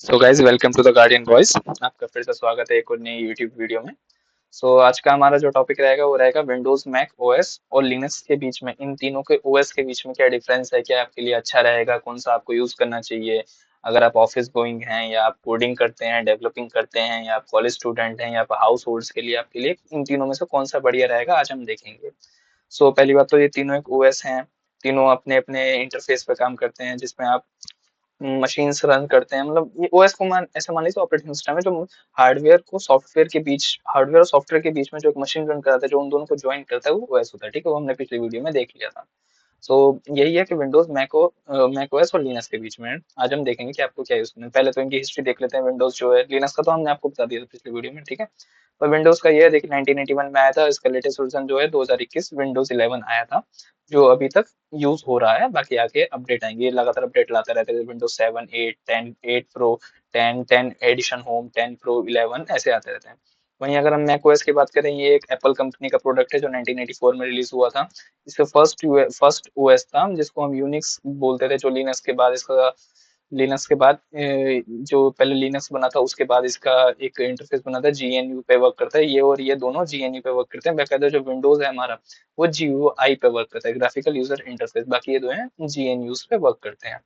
So guys welcome to the Guardian Voice. आपका फिर से स्वागत है एक और नई यूट्यूब वीडियो में। आज का हमारा जो टॉपिक रहेगा वो रहेगा विंडोज मैक ओएस और लिनक्स के बीच में, इन तीनों के ओएस के बीच में क्या डिफरेंस है, क्या आपके लिए अच्छा रहेगा, कौन सा आपको यूज करना चाहिए। अगर आप ऑफिस गोइंग हैं या आप कोडिंग करते हैं, डेवलपिंग करते हैं, या आप कॉलेज स्टूडेंट हैं, या आप हाउस होल्ड्स के लिए आपके लिए इन तीनों में से कौन सा बढ़िया रहेगा आज हम देखेंगे। पहली बात तो ये तीनों एक ओएस हैं। तीनों अपने अपने इंटरफेस पे काम करते हैं जिसमें आप मशीन्स रन करते हैं। मतलब ये ओएस को मान ऐसा मान लीजिए ऑपरेटिंग सिस्टम है जो हार्डवेयर और सॉफ्टवेयर के बीच में जो एक मशीन रन कराता है, जो उन दोनों को ज्वाइन करता है, वो ओएस होता है। ठीक है, वो हमने पिछली वीडियो में देख लिया था। यही है कि विंडोज मैक ओएस और लिनक्स के बीच में है। आज हम देखेंगे कि आपको क्या यूज करना है। पहले तो इनकी हिस्ट्री देख लेते हैं। विंडोज जो है, लिनक्स का तो हमने आपको बता दिया था पिछली वीडियो में, ठीक है। पर विंडोज का ये है, देखिए 1981 में आया था। इसका लेटेस्ट वर्जन जो है 2021 विंडोज 11 आया था, जो अभी तक यूज हो रहा है। बाकी आगे अपडेट आएंगे, ये लगातार अपडेट लाता रहता है। Windows 7, 8, 10, 8 pro, 10, 10 edition home, 10 pro, 11 ऐसे आते रहते हैं। वहीं अगर हम मैक ओएस की बात करें, ये एक एप्पल कंपनी का प्रोडक्ट है जो 1984 में रिलीज हुआ था। इसका फर्स्ट ओएस था जिसको हम यूनिक्स बोलते थे। जो लिनक्स के बाद जो पहले लिनक्स बना था, उसके बाद इसका एक इंटरफेस बना था, जीएनयू पे वर्क करता है। ये और ये दोनों जीएनयू पे वर्क करते हैं। बाकायदा जो विंडोज है हमारा, वो जीयूआई पे वर्क करता है, ग्राफिकल यूजर इंटरफेस। बाकी ये दो हैं जीएनयूज पे वर्क करते हैं।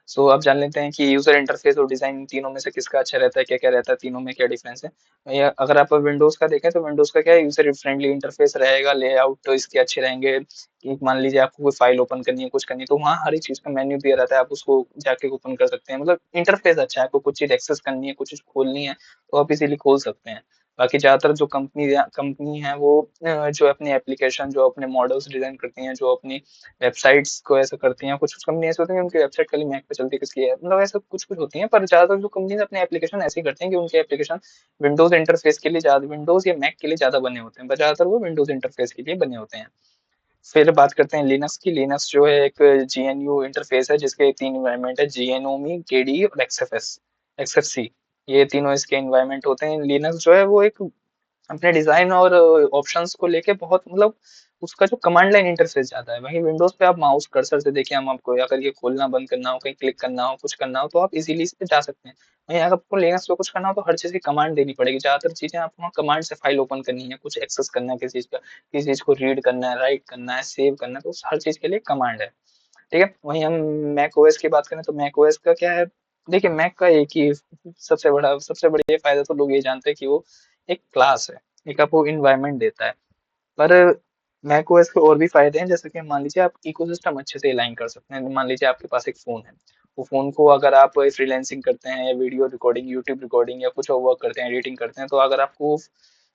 अब जान लेते हैं कि यूजर इंटरफेस और डिजाइन तीनों में से किसका अच्छा रहता है, क्या क्या रहता है, तीनों में क्या डिफरेंस है। या अगर आप विंडोज का देखें तो विंडोज का क्या है, यूजर फ्रेंडली इंटरफेस रहेगा, लेआउट तो इसके अच्छे रहेंगे। कि मान लीजिए आपको कोई फाइल ओपन करनी है, कुछ करनी है, तो वहाँ हर एक चीज का मेन्यू दिया रहता है, आप उसको जाके ओपन कर सकते हैं। मतलब इंटरफेस अच्छा है। आपको कुछ चीज एक्सेस करनी है, कुछ चीज खोलनी है, तो आप इजीली खोल सकते हैं। बाकी ज्यादातर जो कंपनी है वो जो अपनी एप्लीकेशन, जो अपने मॉडल्स डिजाइन करती हैं, जो अपनी वेबसाइट्स को ऐसा करती हैं। कुछ कुछ कंपनी ऐसी होती है उनकी वेबसाइट खाली मैक पे चलती है, किसकी है, मतलब ऐसा कुछ कुछ होती है। पर ज्यादातर जो कंपनी अपने एप्लीकेशन ऐसे करते हैं कि उनके एप्लीकेशन विंडोज इंटरफेस के लिए ज्यादा, विंडोज या मैक के लिए ज्यादा बने होते हैं, पर ज्यादातर वो विंडोज इंटरफेस के लिए बने होते हैं। फिर बात करते हैं लिनक्स की। लिनक्स जो है एक जीएनयू इंटरफेस है जिसके तीन इन्वायरमेंट है, जीएनओमी, केडी और एक्सएफसी। ये तीनों इसके इन्वायरमेंट होते हैं। लिनक्स जो है वो एक अपने डिजाइन और ऑप्शंस को लेके बहुत, मतलब उसका जो कमांड लाइन इंटरफेस ज्यादा है। वहीं विंडोज पे आप माउस कर्सर से देखिए, हम आपको अगर ये खोलना बंद करना हो, कहीं क्लिक करना हो, कुछ करना हो, तो आप इजीली इस पे जा सकते हैं। वहीं अगर आपको लिनक्स पे कुछ करना हो तो हर चीज की कमांड देनी पड़ेगी। ज्यादातर चीजें आपको वहाँ कमांड से फाइल ओपन करनी है, कुछ एक्सेस करना है किसी चीज का, किसी चीज को रीड करना है, राइट करना है, सेव करना है, तो उस हर चीज के लिए कमांड है। ठीक है। वहीं हम मैक ओएस की बात करें तो मैक ओएस का क्या है, देखिए मैक का एक ही सबसे बढ़िया फायदा तो लोग ये जानते हैं कि वो एक क्लास है, एक आपको इन्वायरमेंट देता है। पर मैक ओएस के और भी फायदे हैं, जैसे कि मान लीजिए आप इकोसिस्टम अच्छे से अलाइन कर सकते हैं। मान लीजिए आपके पास एक फोन है, वो फोन को अगर आप फ्रीलैंसिंग करते हैं या वीडियो रिकॉर्डिंग, यूट्यूब रिकॉर्डिंग या कुछ और वर्क करते हैं, एडिटिंग करते हैं, तो अगर आपको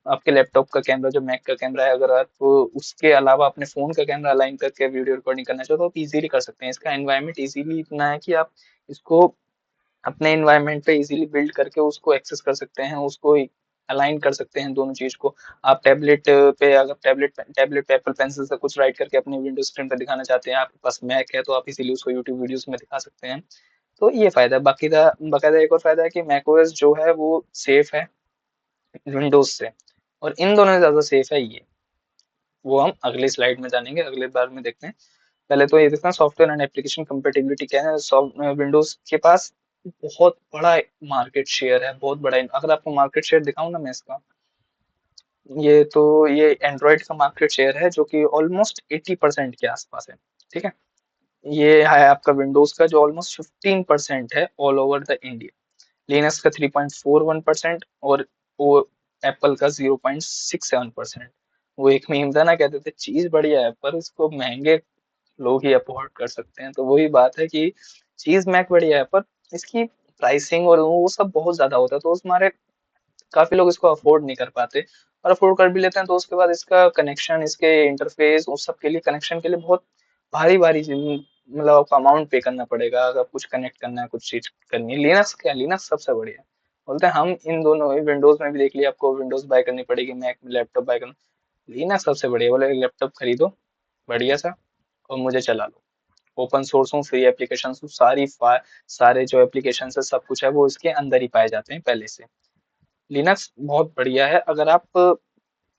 आपके लैपटॉप का कैमरा, जो मैक का कैमरा है, अगर आप उसके अलावा अपने फोन का कैमरा अलाइन करके वीडियो रिकॉर्डिंग करना चाहो तो आप इजीली कर सकते हैं। इसका एनवायरनमेंट इजीली इतना है कि आप इसको अपने एनवायरनमेंट पे इजीली बिल्ड करके उसको एक्सेस कर सकते हैं, उसको अलाइन कर सकते हैं दोनों चीज को। आप टैबलेट पे एप्पल पेंसिल से कुछ राइट करके अपनी विंडो स्क्रीन पर दिखाना चाहते हैं, आपके पास मैक है, तो आप इजीली उसको यूट्यूब वीडियोस में दिखा सकते हैं। तो ये फायदा है। बाकी बाकायदा एक और फायदा है कि मैकओएस जो है वो सेफ है विंडोज से, और इन दोनों से ज्यादा सेफ है ये। वो हम अगली स्लाइड में जानेंगे, अगले बार में देखते हैं। पहले तो ये देखते हैं सॉफ्टवेयर एंड एप्लीकेशन कंपेटिबिलिटी क्या है। विंडोज के पास बहुत बड़ा मार्केट शेयर है, बहुत बड़ा। अगर आपको मार्केट शेयर दिखाऊं ना मैं इसका, ये एंड्रॉइड का मार्केट शेयर है जो कि ऑलमोस्ट 80% के आसपास है। ठीक है। ये है आपका विंडोज का जो ऑलमोस्ट 15% है all over the India. Linux का 3.41% और वो एप्पल का 0.67%। वो एक मीम था ना, कहते थे चीज बढ़िया है पर इसको महंगे लोग ही अफोर्ड कर सकते हैं। तो वही बात है कि चीज मैक बढ़िया है पर इसकी प्राइसिंग और वो सब बहुत ज्यादा होता है, तो उस मारे काफी लोग इसको अफोर्ड नहीं कर पाते। और अफोर्ड कर भी लेते हैं तो उसके बाद इसका कनेक्शन, इसके इंटरफेस, उस सब के लिए, कनेक्शन के लिए बहुत भारी भारी मतलब आपको अमाउंट पे करना पड़ेगा अगर कुछ कनेक्ट करना है, कुछ चीज करनी है। लिनक्स क्या, लिनक्स सबसे बढ़िया है। बोलते हैं हम इन दोनों, विंडोज में भी देख लिया, आपको विंडोज बाय करनी पड़ेगी, मैक में लैपटॉप बाय करना, लिनक्स सबसे बढ़िया। बोले लैपटॉप खरीदो बढ़िया सा और मुझे चला लो। ओपन सोर्स हूँ, फ्री एप्लीकेशन हूँ, सारे जो एप्लीकेशन है सब कुछ है वो इसके अंदर ही पाए जाते हैं पहले से। लिनक्स बहुत बढ़िया है। अगर आप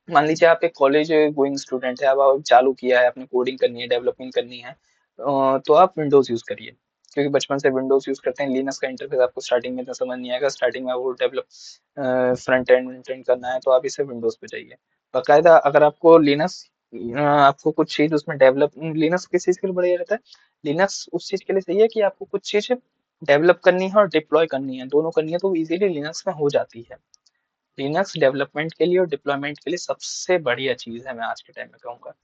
मान लीजिए आप एक कॉलेज गोइंग स्टूडेंट है, अब आप चालू किया है, आपने कोडिंग करनी है, डेवलपिंग करनी है, तो आप विंडोज यूज करिए। क्योंकि बचपन से विंडोज यूज करते हैं, लिनक्स का इंटरफेस आपको स्टार्टिंग में इतना समझ नहीं आएगा, स्टार्टिंग में आपको डेवलप फ्रंट एंड करना है तो आप इसे विंडोज पे जाइए। बाकायदा अगर आपको लिनक्स, आपको कुछ चीज उसमें डेवलप, लिनक्स किस चीज के लिए बढ़िया रहता है, लिनक्स उस चीज के लिए सही है कि आपको कुछ चीज डेवलप करनी है और डिप्लॉय करनी है, दोनों करनी है तो इजीली लिनक्स में हो जाती है। लिनक्स डेवलपमेंट के लिए और डिप्लॉयमेंट के लिए सबसे बढ़िया चीज है, मैं आज के टाइम में कहूंगा।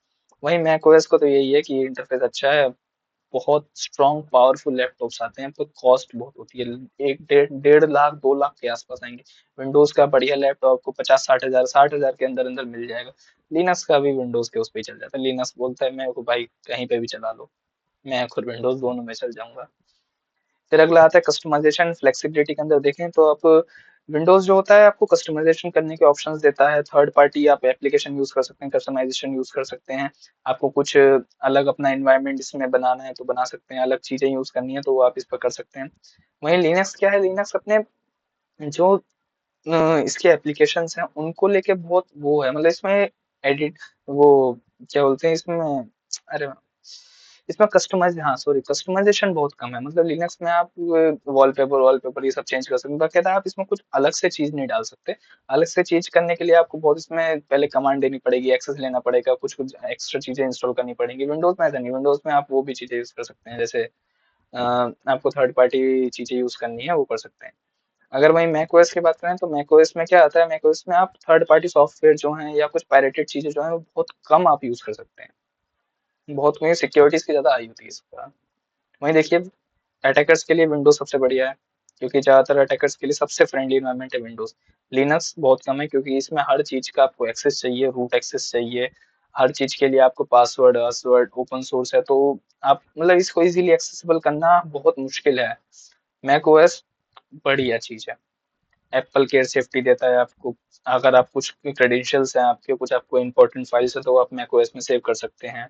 वहीं मैक ओएस को तो यही है कि इंटरफेस अच्छा है, बहुत स्ट्रॉन्ग पावरफुल लैपटॉप्स आते हैं, तो कॉस्ट बहुत होती है, एक 1.5 लाख 2 लाख के आसपास आएंगे। विंडोज का बढ़िया लैपटॉप आपको 50-60 हजार, 60 हजार के अंदर अंदर मिल जाएगा। लिनक्स का भी विंडोज के उस पे ही चल जाता है, लिनक्स बोलता है मैं को भाई कहीं पे भी चला लो, मैं खुद विंडोज दोनों में चल जाऊंगा। फिर अगला आता है कस्टमाइजेशन फ्लेक्सिबिलिटी के अंदर देखें तो आप विंडोज जो होता है आपको कस्टमाइजेशन करने के ऑप्शंस देता है, थर्ड पार्टी आप एप्लीकेशन यूज कर सकते हैं, कस्टमाइजेशन यूज कर सकते हैं। आपको कुछ अलग अपना एनवायरनमेंट इसमें बनाना है तो बना सकते हैं, अलग चीजें यूज करनी है तो वो आप इस पर कर सकते हैं। वहीं लिनक्स क्या है, लिनक्स अपने जो इसके एप्लीकेशंस हैं उनको लेके बहुत वो है, मतलब इसमें एडिट, वो क्या बोलते हैं इसमें, अरे इसमें कस्टमाइज, हाँ सॉरी, कस्टमाइजेशन बहुत कम है। मतलब लिनक्स में आप वॉलपेपर वॉलपेपर ये सब चेंज कर सकते हैं, बाकायदा आप इसमें कुछ अलग से चीज नहीं डाल सकते। अलग से चीज करने के लिए आपको बहुत इसमें पहले कमांड देनी पड़ेगी, एक्सेस लेना पड़ेगा, कुछ कुछ एक्स्ट्रा चीजें इंस्टॉल करनी पड़ेंगी। विंडोज में ऐसा नहीं, विंडोज में आप वो भी चीजें यूज कर सकते हैं, जैसे आपको थर्ड पार्टी चीजें यूज करनी है वो कर सकते हैं। अगर वहीं मैक ओएस की बात करें तो मैक ओएस में क्या आता है, मैक ओएस में आप थर्ड पार्टी सॉफ्टवेयर जो हैं या कुछ पायरेटेड चीजें जो हैं वो बहुत कम आप यूज कर सकते हैं, बहुत में सिक्योरिटीज की ज्यादा आई होती है इसका। वहीं देखिए अटैकर्स के लिए विंडोज सबसे बढ़िया है, क्योंकि ज्यादातर अटैकर्स के लिए सबसे फ्रेंडली एनवायरनमेंट है विंडोज। लिनक्स बहुत कम है क्योंकि इसमें हर चीज का आपको एक्सेस चाहिए, रूट एक्सेस चाहिए, हर चीज के लिए आपको पासवर्ड पासवर्ड ओपन सोर्स है, तो आप मतलब इसको इजीली एक्सेसिबल करना बहुत मुश्किल है। मैक ओएस बढ़िया चीज है, एप्पल केयर सेफ्टी देता है आपको, अगर आप कुछ क्रेडेंशियल्स हैं आपके, कुछ आपको इंपॉर्टेंट फाइल्स है तो आप मैक ओएस में सेव कर सकते हैं।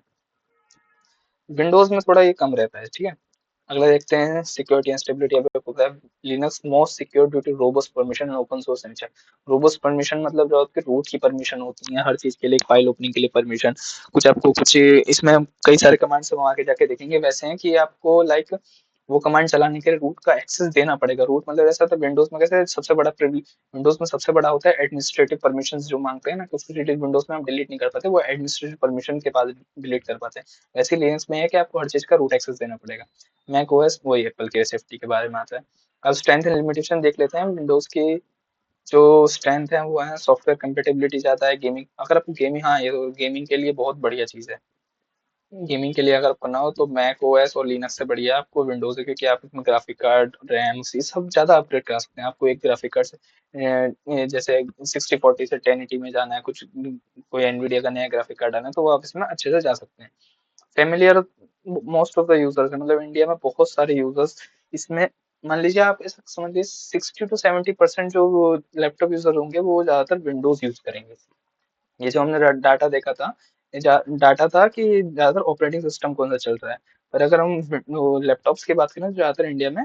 विंडोज में थोड़ा ये कम रहता है, ठीक है। अगला देखते हैं सिक्योरिटी एंड स्टेबिलिटी। अब होता है Linux most secure due to robust permission and open source and robust permission मतलब जो आपके रूट की परमिशन होती है, हर चीज के लिए, फाइल ओपनिंग के लिए परमिशन, कुछ आपको कुछ इसमें कई सारे कमांड्स हम आगे जाके देखेंगे वैसे हैं कि आपको लाइक वो कमांड चलाने के लिए रूट का एक्सेस देना पड़ेगा। रूट मतलब ऐसा था विंडोज में कैसे सबसे बड़ा विंडोज में सबसे बड़ा होता है एडमिनिस्ट्रेटिव परमिशंस जो मांगते हैं ना, कुछ चीजें विंडोज में हम डिलीट नहीं कर पाते, वो एडमिनिस्ट्रेटिव परमिशन के बाद डिलीट कर पाते हैं। वैसे लिनक्स में है कि आपको हर चीज का रूट एक्सेस देना पड़ेगा। मैक ओएस वही एप्पल के सेफ्टी के बारे में आता है। अब स्ट्रेंथ एंड लिमिटेशन देख लेते हैं विंडोज की। जो स्ट्रेंथ है वो है सॉफ्टवेयर कंपेटेबिलिटी ज्यादा है, गेमिंग अगर आपको गेमिंग, हाँ ये गेमिंग के लिए बहुत बढ़िया चीज है। गेमिंग के लिए अगर करना हो तो मैक ओएस और लिनक्स से बढ़िया आपको विंडोज है, क्योंकि आप इसमें ग्राफिक कार्ड रैम ये सब ज्यादा अपग्रेड करा सकते हैं। आपको एक ग्राफिक कार्ड से जैसे 6040 से 1080 में जाना है, कुछ कोई एनवीडिया का नया ग्राफिक कार्ड आना है तो वो आप इसमें अच्छे से जा सकते हैं। Familiar most of the users है, मतलब इंडिया में बहुत सारे यूजर्स इसमें, मान लीजिए आप ऐसा समझ लीजिए 60 to 70% जो लैपटॉप यूजर होंगे वो ज्यादातर विंडोज यूज करेंगे। ये जो हमने डाटा देखा था, ये डाटा था कि ज्यादातर ऑपरेटिंग सिस्टम कौन सा चल रहा है। पर अगर हम लैपटॉप्स की बात करें तो ज्यादातर इंडिया में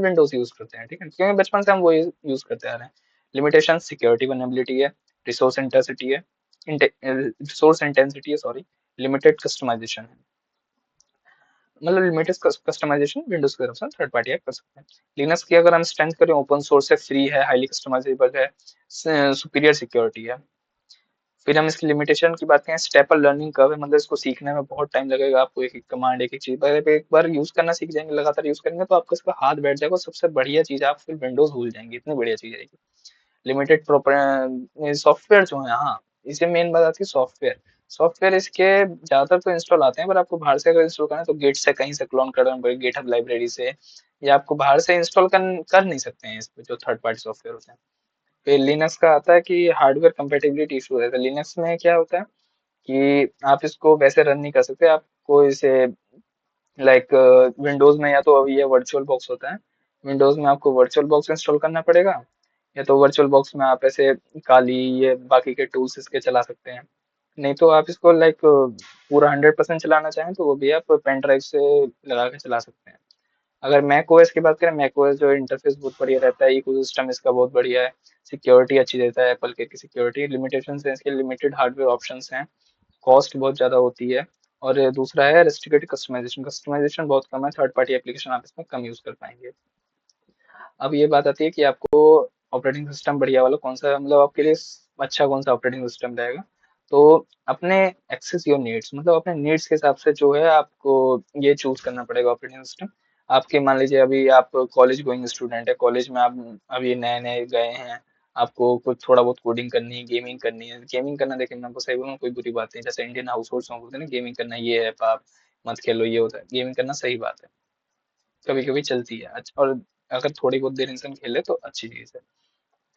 विंडोज यूज करते हैं, ठीक है, क्योंकि बचपन से हम वो यूज करते आ रहे हैं। लिमिटेशन सिक्योरिटी वल्नरेबिलिटी है, रिसोर्स इंटेंसिटी है, रिसोर्स इंटेंसिटी है सॉरी, लिमिटेड कस्टमाइजेशन है। मतलब लिमिटेड कस्टमाइजेशन विंडोज की तरफ से थर्ड पार्टी कर सकते हैं। लिनक्स की अगर हम स्ट्रेंथ करें, ओपन सोर्स है, फ्री है, हाईली कस्टमाइजेबल है, सुपीरियर सिक्योरिटी है। फिर हम इसकी लिमिटेशन की बात करें, स्टेपल लर्निंग कर्व है, मतलब इसको सीखने में बहुत टाइम लगेगा आपको, एक एक कमांड एक एक चीज पर एक बार यूज करना सीख जाएंगे, लगातार यूज करेंगे तो आपको इसका हाथ बैठ जाएगा, सबसे बढ़िया चीज है आप फिर विंडोज भूल जाएंगे, इतनी बढ़िया चीज है। लिमिटेड प्रॉपर सॉफ्टवेयर जो है, हाँ इसे मेन बात आती है सॉफ्टवेयर। सॉफ्टवेयर इसके ज्यादातर तो इंस्टॉल आते हैं, पर आपको बाहर से अगर इंस्टॉल करना है तो गेट से कहीं से क्लोन करना पड़ेगा, गेटहब लाइब्रेरी से, या आपको बाहर से इंस्टॉल कर नहीं सकते हैं इस पे जो थर्ड पार्टी सॉफ्टवेयर होते हैं। फिर लिनक्स का आता है कि हार्डवेयर कंपेटिबिलिटी इशू है, तो लिनक्स में क्या होता है कि आप इसको वैसे रन नहीं कर सकते, आपको इसे लाइक विंडोज में या तो अभी ये वर्चुअल बॉक्स होता है, विंडोज में आपको वर्चुअल बॉक्स इंस्टॉल करना पड़ेगा, या तो वर्चुअल बॉक्स में आप ऐसे काली ये बाकी के टूल्स इसके चला सकते हैं। नहीं तो आप इसको लाइक पूरा 100% चलाना चाहें तो वो भी आप पेन ड्राइव से लगा के चला सकते हैं। अगर मैक ओएस की बात करें, मैक ओएस जो इंटरफेस बहुत बढ़िया रहता है, इकोसिस्टम इसका बहुत बढ़िया है, सिक्योरिटी अच्छी देता है, एप्पल के की सिक्योरिटी, लिमिटेशन है इसके लिमिटेड हार्डवेयर ऑप्शंस हैं, कॉस्ट बहुत ज्यादा होती है, और दूसरा है रेस्ट्रिक्टेड कस्टमाइजेशन। कस्टमाइजेशन बहुत कम है, थर्ड पार्टी एप्लीकेशन आप इसमें कम यूज कर पाएंगे। अब ये बात आती है कि आपको ऑपरेटिंग सिस्टम बढ़िया वाला कौन सा है, मतलब आपके लिए अच्छा कौन सा ऑपरेटिंग सिस्टम रहेगा। तो अपने एक्सेस योर नीड्स, मतलब अपने नीड्स के हिसाब से जो है आपको ये चूज करना पड़ेगा ऑपरेटिंग सिस्टम। आपके मान लीजिए अभी आप कॉलेज गोइंग स्टूडेंट है, कॉलेज में आप अभी नए नए गए हैं, आपको कुछ थोड़ा बहुत कोडिंग करनी है, गेमिंग करनी है। गेमिंग करना देखिए मैं आपको सही बोलूँ कोई बुरी बात नहीं, जैसे इंडियन हाउस होल्ड में बोलते हैं ना गेमिंग करना ये है पाप, मत खेलो ये होता है, गेमिंग करना सही बात है, कभी कभी चलती है अच्छा। और अगर थोड़ी बहुत देर इंसान खेले तो अच्छी चीज है।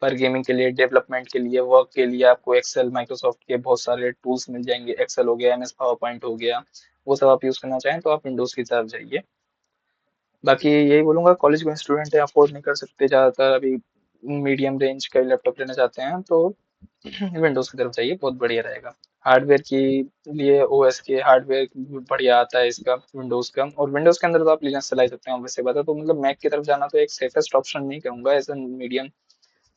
पर गेमिंग के लिए, डेवलपमेंट के लिए, वर्क के लिए आपको एक्सेल माइक्रोसॉफ्ट के बहुत सारे टूल्स मिल जाएंगे। एक्सेल हो गया, एमएस पावर पॉइंट हो गया, वो सब आप यूज करना चाहें तो आप विंडोज की तरफ जाइए। बाकी यही बोलूंगा, कॉलेज में स्टूडेंट है, अफोर्ड नहीं कर सकते ज्यादातर अभी, मीडियम रेंज का लैपटॉप लेना चाहते हैं तो विंडोज की तरफ जाइए, बहुत बढ़िया रहेगा। हार्डवेयर के लिए ओएस के हार्डवेयर बढ़िया आता है इसका विंडोज का, और विंडोज के अंदर तो आप लिनक्स चला ही सकते हैं वैसे बता तो। मतलब मैक की तरफ जाना तो एक सेफेस्ट ऑप्शन नहीं कहूंगा, as an medium,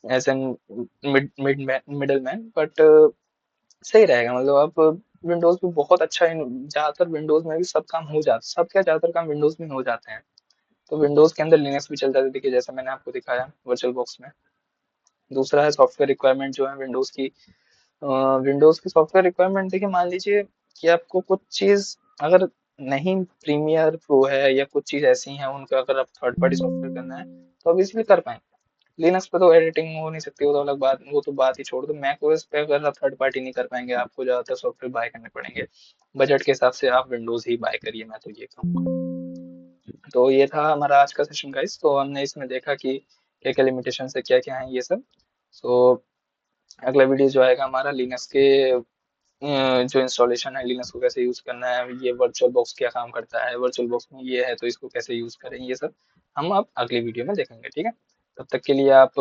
as an middle man, but सही रहेगा। मतलब आप विंडोज भी बहुत अच्छा है, ज्यादातर विंडोज में भी सब काम हो जाता, सब क्या ज्यादातर काम विंडोज में हो जाते हैं। तो विंडोज के अंदर लिनक्स भी चल जाता है, देखिए जैसे मैंने आपको दिखाया वर्चुअल बॉक्स में। दूसरा है सॉफ्टवेयर रिक्वायरमेंट जो है विंडोज की। विंडोज की सॉफ्टवेयर रिक्वायरमेंट देखिए, मान लीजिए कि आपको कुछ चीज अगर नहीं, प्रीमियर प्रो है या कुछ चीज ऐसी हैं उनका अगर आप थर्ड पार्टी सॉफ्टवेयर करना है तो आप इजीली कर पाएंगे। लिनक्स पे तो एडिटिंग हो नहीं सकती, वो तो अलग बात, वो तो बात ही छोड़ दो। मैक ओएस पे अगर आप थर्ड पार्टी नहीं कर पाएंगे, आपको ज्यादातर सॉफ्टवेयर बाय करने पड़ेंगे। बजट के हिसाब से आप विंडोज ही बाय करिए, मैं तो ये कहूँगा। तो ये था हमारा आज का सेशन गाइस, तो हमने इसमें देखा कि क्या क्या लिमिटेशन है, क्या क्या है ये सब। सो अगला वीडियो जो आएगा हमारा लिनक्स के जो इंस्टॉलेशन है, लिनक्स को कैसे यूज करना है, ये वर्चुअल बॉक्स क्या काम करता है, वर्चुअल बॉक्स में ये है तो इसको कैसे यूज करें, ये सब हम अब अगली वीडियो में देखेंगे, ठीक है। तब तक के लिए आप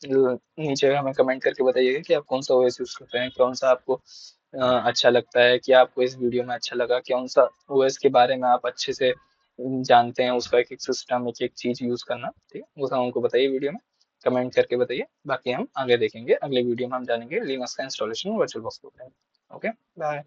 नीचे हमें कमेंट करके बताइएगा कि आप कौन सा ओएस यूज करते हैं, कौन सा आपको अच्छा लगता है, कि आपको इस वीडियो में अच्छा लगा, कौन सा ओएस के बारे में आप अच्छे से जानते हैं, उसका एक एक सिस्टम, एक एक चीज यूज करना, ठीक है, वो सब हमको बताइए वीडियो में, कमेंट करके बताइए। बाकी हम आगे देखेंगे, अगले वीडियो में हम जानेंगे लिनक्स का इंस्टॉलेशन वर्चुअल बॉक्स के ऊपर। Okay, bye.